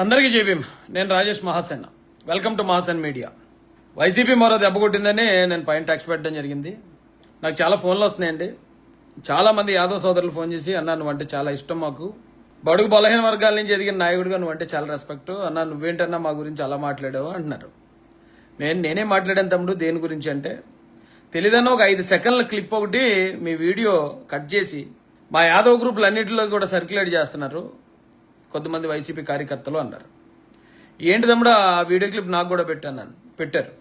అందరికీ జేబీఎం. నేను Rajesh Mahasen. Welcome to Mahasen media. YCP మరో దెబ్బ కొట్టిందని నేను పైన టెక్స్ట్ పెట్టడం జరిగింది. నాకు చాలా ఫోన్లు వస్తున్నాయండి. చాలా మంది యాదవ్ సోదరులు ఫోన్ చేసి, అన్నా నువ్వంటే చాలా ఇష్టం మాకు, బడుగు బలహీన వర్గాల నుంచి ఎదిగిన నాయకుడిగా నువ్వంటే చాలా రెస్పెక్ట్, అన్నా నువ్వేంటన్నా మా గురించి అలా మాట్లాడావు అంటున్నారు. నేనే మాట్లాడాను తమ్ముడు. దేని గురించి అంటే, తెలీదన్న ఒక 5 సెకండ్ల క్లిప్ ఒకటి మీ వీడియో కట్ చేసి మా యాదవ్ గ్రూపులు అన్నింటిలో కూడా సర్క్యులేట్ చేస్తున్నారు కొంతమంది వైసీపీ కార్యకర్తలు అన్నారు. ఏంటి తమ్ముడు ఆ వీడియో క్లిప్ నాకు కూడా పెట్టారు.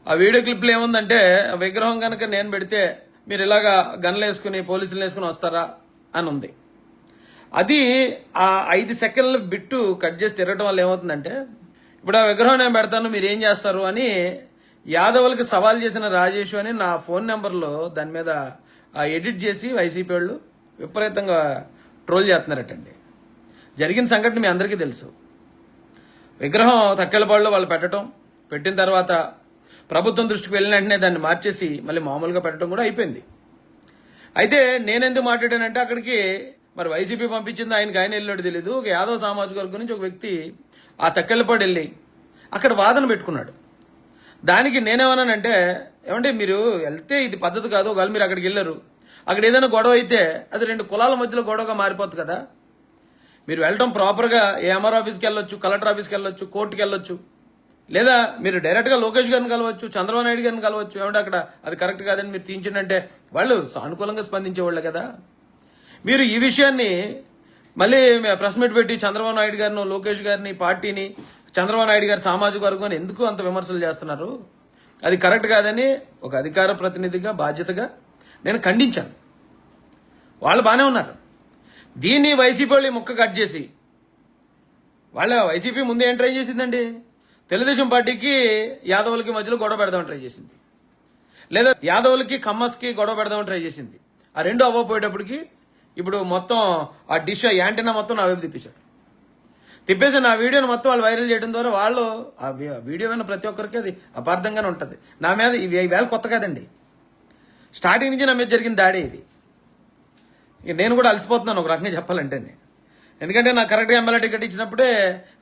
ఆ వీడియో క్లిప్లో ఏముందంటే, విగ్రహం కనుక నేను పెడితే మీరు ఇలాగా గన్లు వేసుకుని పోలీసులు వేసుకుని వస్తారా అని ఉంది. అది ఆ 5 సెకండ్ల బిట్టు కట్ చేసి తిరగడం వల్ల ఏమవుతుందంటే, ఇప్పుడు ఆ విగ్రహం నేను పెడతాను మీరు ఏం చేస్తారు అని యాదవులకి సవాల్ చేసిన రాజేష్ అని నా ఫోన్ నెంబర్లో దాని మీద ఎడిట్ చేసి వైసీపీ వాళ్ళు విపరీతంగా ట్రోల్ చేస్తున్నారటండి. జరిగిన సంఘటన మీ అందరికీ తెలుసు. విగ్రహం తక్కెలపాడులో వాళ్ళు పెట్టిన తర్వాత ప్రభుత్వం దృష్టికి వెళ్ళిన వెంటనే దాన్ని మార్చేసి మళ్ళీ మామూలుగా పెట్టడం కూడా అయిపోయింది. అయితే నేనెందుకు మాట్లాడానంటే, అక్కడికి మరి వైసీపీ పంపించింది ఆయనకి ఆయన వెళ్ళినట్టు తెలీదు. ఒక యాదవ్ సామాజిక వర్గం నుంచి ఒక వ్యక్తి ఆ తక్కెలపాడు వెళ్ళి అక్కడ వాదన పెట్టుకున్నాడు. దానికి నేనేమన్నానంటే, ఏమంటే మీరు వెళ్తే ఇది పద్ధతి కాదు, ఒకవేళ మీరు అక్కడికి వెళ్ళారు, అక్కడ ఏదైనా గొడవ అయితే అది 2 కులాల మధ్యలో గొడవగా మారిపోతుంది కదా. మీరు వెళ్ళటం ప్రాపర్గా ఏఎంఆర్ ఆఫీస్కి వెళ్ళొచ్చు, కలెక్టర్ ఆఫీస్కి వెళ్ళొచ్చు, కోర్టుకి వెళ్ళొచ్చు, లేదా మీరు డైరెక్ట్గా లోకేష్ గారిని కలవచ్చు, చంద్రబాబు నాయుడు గారిని కలవచ్చు. ఏమంటే అక్కడ అది కరెక్ట్ కాదని మీరు తీయించండి వాళ్ళు సానుకూలంగా స్పందించేవాళ్ళు కదా. మీరు ఈ విషయాన్ని మళ్ళీ ప్రెస్ మీట్ పెట్టి చంద్రబాబు నాయుడు గారిని, లోకేష్ గారిని, పార్టీని, చంద్రబాబు నాయుడు గారి సామాజిక వర్గాన్ని ఎందుకు అంత విమర్శలు చేస్తున్నారు? అది కరెక్ట్ కాదని ఒక అధికార ప్రతినిధిగా బాధ్యతగా నేను ఖండించాను. వాళ్ళు బాగానే ఉన్నారు. దీన్ని వైసీపీ వాళ్ళు ముక్క కట్ చేసి, వాళ్ళ వైసీపీ ముందు ఏం ట్రై చేసిందండి, తెలుగుదేశం పార్టీకి యాదవులకి మధ్యలో గొడవ పెడదామని ట్రై చేసింది, లేదా యాదవులకి కమ్మస్కి గొడవ పెడదామని ట్రై చేసింది. ఆ రెండు అవ్వపోయేటప్పటికి ఇప్పుడు మొత్తం ఆ డిష్ యాంటీనా మొత్తం నా వైపు తిప్పేసి నా వీడియోని మొత్తం వాళ్ళు వైరల్ చేయడం ద్వారా వాళ్ళు ఆ వీడియో విన్న ప్రతి ఒక్కరికి అది అపార్థంగానే ఉంటుంది. నా మీద వేళ కొత్త కాదండి, స్టార్టింగ్ నుంచి నా మీద జరిగిన దాడే ఇది. నేను కూడా అలసిపోతున్నాను ఒక రకంగా చెప్పాలంటే. ఎందుకంటే నాకు కరెక్ట్గా ఎమ్మెల్యే టికెట్ ఇచ్చినప్పుడే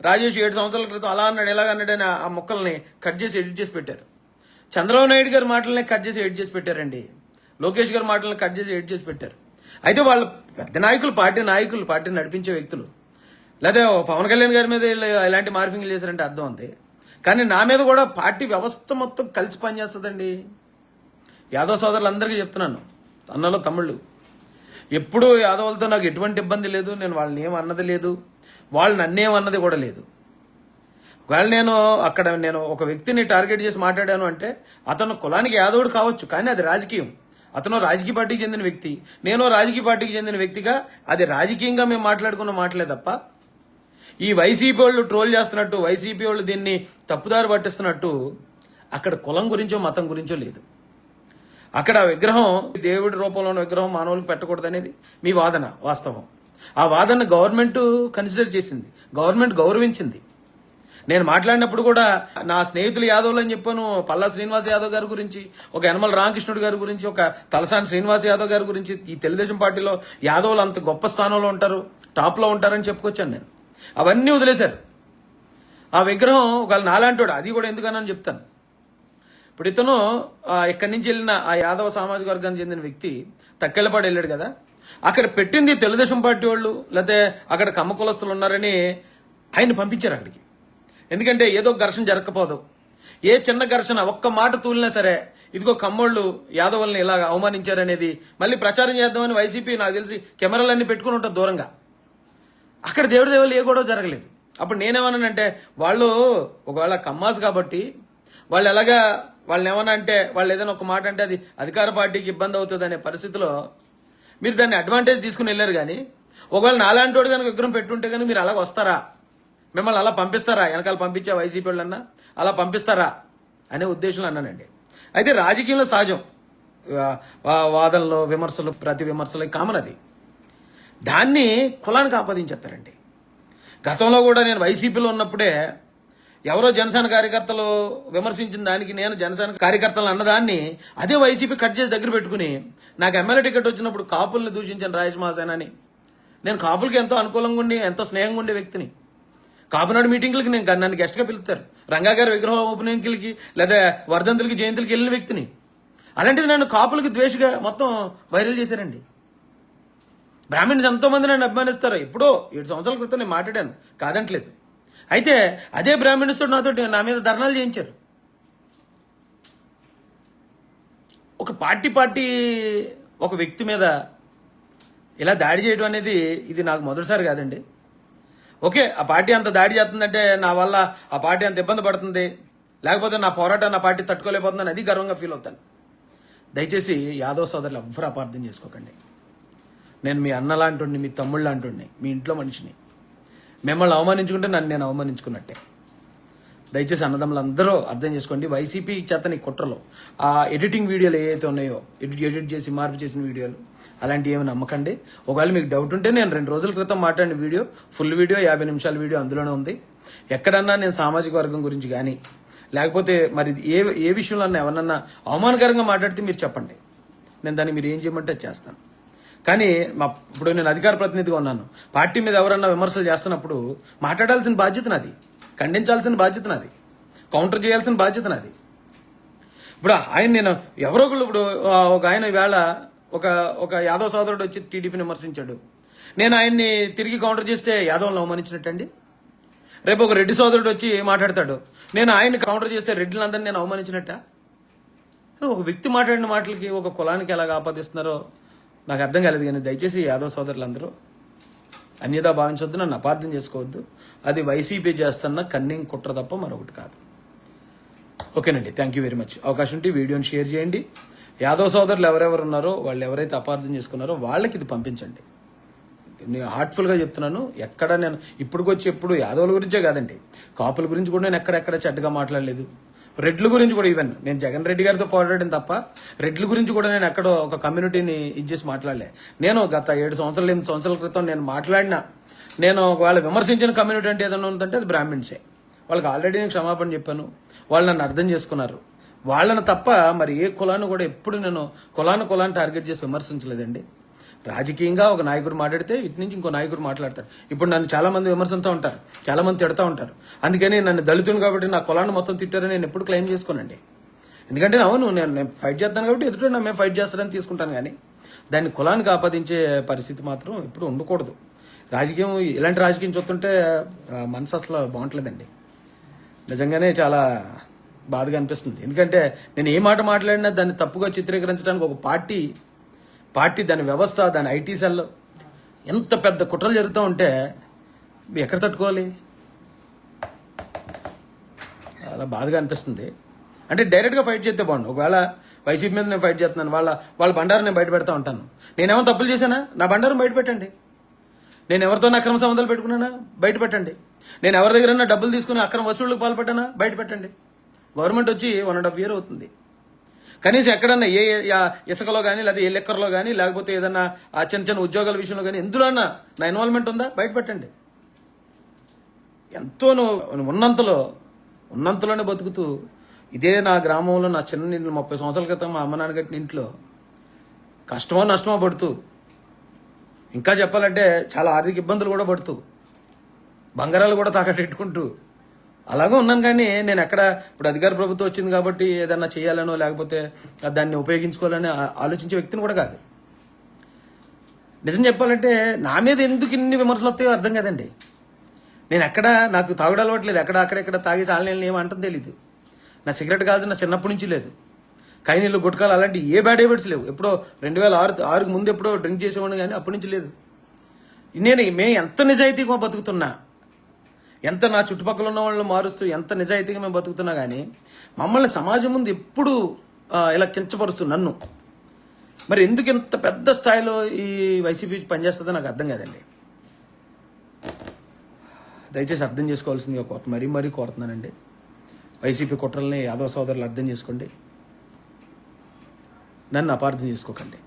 రాజేష్ 7 సంవత్సరాల క్రితం అలా అన్నాడు ఇలాగ అన్నాడని ఆ మొక్కల్ని కట్ చేసి ఎడిట్ చేసి పెట్టారు. చంద్రబాబు నాయుడు గారి మాటలని కట్ చేసి ఎడిట్ చేసి పెట్టారండి. లోకేష్ గారి మాటలను కట్ చేసి ఎడిట్ చేసి పెట్టారు. అయితే వాళ్ళు పెద్ద నాయకులు, పార్టీని నడిపించే వ్యక్తులు, లేదా పవన్ కళ్యాణ్ గారి మీద ఇలాంటి మార్ఫింగ్లు చేశారంటే అర్థం ఉంది. కానీ నా మీద కూడా పార్టీ వ్యవస్థ మొత్తం కలిసి పనిచేస్తుందండి. యాదవ్ సోదరులందరికీ చెప్తున్నాను, అన్నలో తమ్ముళ్ళు, ఎప్పుడూ యాదవులతో నాకు ఎటువంటి ఇబ్బంది లేదు. నేను వాళ్ళని ఏమన్నది లేదు, వాళ్ళు నన్నేమన్నది కూడా లేదు. ఒకవేళ నేను ఒక వ్యక్తిని టార్గెట్ చేసి మాట్లాడాను అంటే అతను కులానికి యాదవుడు కావచ్చు, కానీ అది రాజకీయం. అతను రాజకీయ పార్టీకి చెందిన వ్యక్తి, నేను రాజకీయ పార్టీకి చెందిన వ్యక్తిగా అది రాజకీయంగా మేము మాట్లాడుకున్న మాటలే తప్ప ఈ వైసీపీ వాళ్ళు ట్రోల్ చేస్తున్నట్టు, వైసీపీ వాళ్ళు దీన్ని తప్పుదారి పట్టిస్తున్నట్టు అక్కడ కులం గురించో మతం గురించో లేదు. అక్కడ విగ్రహం దేవుడి రూపంలో ఉన్న విగ్రహం మానవులకు పెట్టకూడదు అనేది మీ వాదన. వాస్తవం. ఆ వాదన గవర్నమెంట్ కన్సిడర్ చేసింది, గవర్నమెంట్ గౌరవించింది. నేను మాట్లాడినప్పుడు కూడా నా స్నేహితులు యాదవ్లు అని చెప్పాను. పల్లా శ్రీనివాస్ యాదవ్ గారి గురించి, ఒక యనమల రామకృష్ణుడు గారి గురించి, ఒక తలసాని శ్రీనివాస్ యాదవ్ గారి గురించి, ఈ తెలుగుదేశం పార్టీలో యాదవ్లు అంత గొప్ప స్థానంలో ఉంటారు, టాప్లో ఉంటారని చెప్పుకొచ్చాను నేను. అవన్నీ వదిలేశారు. ఆ విగ్రహం ఒకవేళ నాలాంటోడు, అది కూడా ఎందుకని చెప్తాను. ఇప్పుడు ఇతను ఇక్కడి నుంచి వెళ్ళిన ఆ యాదవ సామాజిక వర్గానికి చెందిన వ్యక్తి తక్కెళ్ళపాడు వెళ్ళాడు కదా, అక్కడ పెట్టింది తెలుగుదేశం పార్టీ వాళ్ళు, లేకపోతే అక్కడ కమ్మ కులస్తులు ఉన్నారని ఆయన పంపించారు అక్కడికి. ఎందుకంటే ఏదో ఘర్షణ జరగకపోదు, ఏ చిన్న ఘర్షణ ఒక్క మాట తూలినా సరే ఇదిగో కమ్మోళ్ళు యాదవుల్ని ఇలాగ అవమానించారనేది మళ్ళీ ప్రచారం చేద్దామని వైసీపీ నాకు తెలిసి కెమెరాలన్నీ పెట్టుకుని ఉంటుంది దూరంగా. అక్కడ దేవుడు ఏ గొడవ జరగలేదు. అప్పుడు నేనేమన్నానంటే, వాళ్ళు ఒకవేళ కమ్మాస్ కాబట్టి వాళ్ళు ఎలాగా వాళ్ళని ఏమన్నా అంటే, వాళ్ళు ఏదైనా ఒక మాట అంటే అది అధికార పార్టీకి ఇబ్బంది అవుతుంది అనే పరిస్థితిలో మీరు దాన్ని అడ్వాంటేజ్ తీసుకుని వెళ్ళారు. కానీ ఒకవేళ నాలాంటోడు కనుక విగ్రహం పెట్టుంటే కానీ మీరు అలాగ వస్తారా, మిమ్మల్ని అలా పంపిస్తారా, వెనకాల పంపించే వైసీపీ వాళ్ళన్నా అలా పంపిస్తారా అనే ఉద్దేశంలో అన్నానండి. అయితే రాజకీయంలో సహజం వాదనలు, విమర్శలు, ప్రతి విమర్శలు కామన్. అది దాన్ని కులానికి ఆపాదించేస్తారండి. గతంలో కూడా నేను వైసీపీలో ఉన్నప్పుడే ఎవరో జనసేన కార్యకర్తలు విమర్శించిన దానికి నేను జనసేన కార్యకర్తలు అన్నదాన్ని అదే వైసీపీ కట్ చేసి దగ్గర పెట్టుకుని నాకు ఎమ్మెల్యే టికెట్ వచ్చినప్పుడు కాపుల్ని దూషించాను రాజేష్ మహాసేన్ అని. నేను కాపులకి ఎంతో అనుకూలంగా ఉండి ఎంతో స్నేహంగా ఉండే వ్యక్తిని. కాపునాడు మీటింగ్లకి నన్ను గెస్ట్గా పిలుస్తారు. రంగా గారి విగ్రహ ఓపెనింగ్లకి లేదా వర్ధంతులకి జయంతులకి వెళ్ళిన వ్యక్తిని. అలాంటిది నన్ను కాపులకి ద్వేషగా మొత్తం వైరల్ చేశారండి. బ్రాహ్మణ్స్ ఎంతో మంది నన్ను అభిమానిస్తారు. ఎప్పుడో 7 సంవత్సరాల క్రితం నేను మాట్లాడాను, కాదంటలేదు. అయితే అదే బ్రాహ్మణ్స్తో నా మీద ధర్నాలు చేయించారు. ఒక పార్టీ ఒక వ్యక్తి మీద ఇలా దాడి చేయడం అనేది ఇది నాకు మొదటిసారి కాదండి. ఓకే, ఆ పార్టీ అంత దాడి చేస్తుందంటే నా వల్ల ఆ పార్టీ అంత ఇబ్బంది పడుతుంది, లేకపోతే నా పోరాటం నా పార్టీ తట్టుకోలేకపోతుందని అది గర్వంగా ఫీల్ అవుతాను. దయచేసి యాదవ్ సోదరులు ఎవ్వరూ అపార్థం చేసుకోకండి. నేను మీ అన్న లాంటి, మీ తమ్ముళ్ళు లాంటి, మీ ఇంట్లో మనిషిని. మిమ్మల్ని అవమానించుకుంటే నన్ను నేను అవమానించుకున్నట్టే. దయచేసి అన్నదమ్ములు అందరూ అర్థం చేసుకోండి. వైసీపీ చేతని కుట్రలో ఆ ఎడిటింగ్ వీడియోలు ఏవైతే ఉన్నాయో, ఎడిట్ చేసి మార్పు చేసిన వీడియోలు అలాంటివి ఏమి నమ్మకండి. ఒకవేళ మీకు డౌట్ ఉంటే నేను 2 రోజుల క్రితం మాట్లాడిన వీడియో, ఫుల్ వీడియో 50 నిమిషాల వీడియో అందులోనే ఉంది. ఎక్కడన్నా నేను సామాజిక వర్గం గురించి కానీ లేకపోతే మరి ఏ విషయంలో ఎవరన్నా అవమానకరంగా మాట్లాడితే మీరు చెప్పండి, నేను దాన్ని మీరు ఏం చేయమంటే చేస్తాను. కానీ ఇప్పుడు నేను అధికార ప్రతినిధిగా ఉన్నాను. పార్టీ మీద ఎవరన్నా విమర్శలు చేస్తున్నప్పుడు మాట్లాడాల్సిన బాధ్యత నాది, ఖండించాల్సిన బాధ్యత నాది, కౌంటర్ చేయాల్సిన బాధ్యత నాది. ఇప్పుడు నేను ఎవరో ఒకళ్ళు ఇప్పుడు ఒక ఆయన ఈవేళ ఒక యాదవ్ సోదరుడు వచ్చి టీడీపీని విమర్శించాడు. నేను ఆయన్ని తిరిగి కౌంటర్ చేస్తే యాదవ్ని అవమానించినట్టండి. రేపు ఒక రెడ్డి సోదరుడు వచ్చి మాట్లాడతాడు, నేను ఆయన్ని కౌంటర్ చేస్తే రెడ్డిలందరినీ నేను అవమానించినట్ట? ఒక వ్యక్తి మాట్లాడిన మాటలకి ఒక కులానికి ఎలాగ ఆపాదిస్తున్నారో నాకు అర్థం కాలేదు. కానీ దయచేసి యాదవ్ సోదరులందరూ అన్యదా భావించవద్దు, నన్ను అపార్థం చేసుకోవద్దు. అది వైసీపీ చేస్తున్న కన్నింగ్ కుట్ర తప్ప మరొకటి కాదు. ఓకేనండి, థ్యాంక్ యూ వెరీ మచ్. అవకాశం ఉంటే వీడియోని షేర్ చేయండి. యాదవ్ సోదరులు ఎవరెవరు ఉన్నారో వాళ్ళు ఎవరైతే అపార్థం చేసుకున్నారో వాళ్ళకి ఇది పంపించండి. నేను హార్ట్ఫుల్గా చెప్తున్నాను. ఎక్కడ నేను ఎప్పుడు యాదవుల గురించే కాదండి, కాపుల గురించి కూడా నేను ఎక్కడెక్కడ చెడ్డగా మాట్లాడలేదు. రెడ్ల గురించి కూడా ఈవెన్ నేను జగన్ రెడ్డి గారితో పోరాడడం తప్ప రెడ్ల గురించి కూడా నేను ఎక్కడో ఒక కమ్యూనిటీని ఇచ్చేసి మాట్లాడలే. నేను గత 7 సంవత్సరాలు 8 సంవత్సరాల క్రితం నేను వాళ్ళు విమర్శించిన కమ్యూనిటీ అంటే ఏదైనా ఉందంటే అది బ్రాహ్మిన్సే. వాళ్ళకి ఆల్రెడీ నేను క్షమాపణ చెప్పాను, వాళ్ళు నన్ను అర్థం చేసుకున్నారు. వాళ్ళని తప్ప మరి ఏ కులాన్ని కూడా ఎప్పుడు నేను కులాన్ని టార్గెట్ చేసి విమర్శించలేదండి. రాజకీయంగా ఒక నాయకుడు మాట్లాడితే ఇటు నుంచి ఇంకో నాయకుడు మాట్లాడతారు. ఇప్పుడు నన్ను చాలా మంది విమర్శిస్తూ ఉంటారు, చాలా మంది తిడతా ఉంటారు. అందుకని నన్ను దళితుని కాబట్టి నా కులాన్ని మొత్తం తిట్టారని నేను ఎప్పుడు క్లెయిమ్ చేసుకోనండి. ఎందుకంటే అవును నేను ఫైట్ చేస్తాను కాబట్టి ఎదుట మేము ఫైట్ చేస్తారని తీసుకుంటాను. కానీ దాన్ని కులానికి ఆపాదించే పరిస్థితి మాత్రం ఎప్పుడు ఉండకూడదు. రాజకీయం ఇలాంటి రాజకీయం చూస్తుంటే మనసు అసలు బాగుంటలేదండి. నిజంగానే చాలా బాధగా అనిపిస్తుంది. ఎందుకంటే నేను ఏ మాట మాట్లాడినా దాన్ని తప్పుగా చిత్రీకరించడానికి ఒక పార్టీ దాని వ్యవస్థ, దాని ఐటీ సెల్ ఎంత పెద్ద కుట్రలు జరుగుతూ ఉంటే ఎక్కడ తట్టుకోవాలి? అలా బాధగా అనిపిస్తుంది. అంటే డైరెక్ట్గా ఫైట్ చేస్తే బాగుండు. ఒకవేళ వైసీపీ మీద నేను ఫైట్ చేస్తున్నాను, వాళ్ళ బండారం నేను బయట పెడతా ఉంటాను. నేనేమో తప్పులు చేశానా? నా బండారం బయట పెట్టండి. నేను ఎవరితో అక్రమ సంబంధాలు పెట్టుకున్నానా? బయట పెట్టండి. నేను ఎవరి దగ్గర డబ్బులు తీసుకుని అక్రమ వసూళ్లకు పాల్పడ్డానా? బయట పెట్టండి. గవర్నమెంట్ వచ్చి 1.5 year అవుతుంది. కనీసం ఎక్కడన్నా ఏ ఇసుకలో కానీ లేదా ఏ లెక్కర్లో కానీ లేకపోతే ఏదన్నా ఆ చిన్న ఉద్యోగాల విషయంలో కానీ ఎందులో నా ఇన్వాల్వ్మెంట్ ఉందా? బయట పెట్టండి. ఎంతో ఉన్నంతలోనే బతుకుతూ ఇదే నా గ్రామంలో నా చిన్న 30 సంవత్సరాల క్రితం మా అమ్మ నాన్న కట్టిన ఇంట్లో కష్టమో నష్టమో పడుతూ, ఇంకా చెప్పాలంటే చాలా ఆర్థిక ఇబ్బందులు కూడా పడుతూ, బంగారాలు కూడా తాకట్టెట్టుకుంటూ అలాగే ఉన్నాను. కానీ నేను ఎక్కడ ఇప్పుడు అధికార ప్రభుత్వం వచ్చింది కాబట్టి ఏదన్నా చేయాలనో లేకపోతే దాన్ని ఉపయోగించుకోవాలని ఆలోచించే వ్యక్తిని కూడా కాదు. నిజం చెప్పాలంటే నా మీద ఎందుకు ఇన్ని విమర్శలు వస్తాయో అర్థం కాదండి. నేను నాకు తాగుడు అలవాట్లేదు. అక్కడెక్కడ తాగేసి ఆన్లైన్లో ఏమంటుందో తెలీదు. నా సిగరెట్ కాల్సిన నా చిన్నప్పటి నుంచి లేదు. కైనీళ్ళు గుట్కాలు అలాంటి ఏ బ్యాడ్ హ్యాబిట్స్ లేవు. ఎప్పుడో 2006 ముందు ఎప్పుడో డ్రింక్ చేసేవాడిని, కానీ అప్పటి నుంచి లేదు. మేము ఎంత నిజాయితీగా బతుకుతున్నా, ఎంత నా చుట్టుపక్కల ఉన్న వాళ్ళని మారుస్తూ ఎంత నిజాయితీగా మేము బతుకుతున్నా కానీ మమ్మల్ని సమాజం ముందు ఎప్పుడు ఇలా కించపరుస్తూ నన్ను మరి ఎందుకు ఇంత పెద్ద స్థాయిలో ఈ వైసీపీ పనిచేస్తుందో నాకు అర్థం కాదండి. దయచేసి అర్థం చేసుకోవాల్సిందిగా మరీ కోరుతున్నానండి. వైసీపీ కుట్రల్ని యాదవ్ సోదరులు అర్థం చేసుకోండి, నన్ను అపార్థం చేసుకోకండి.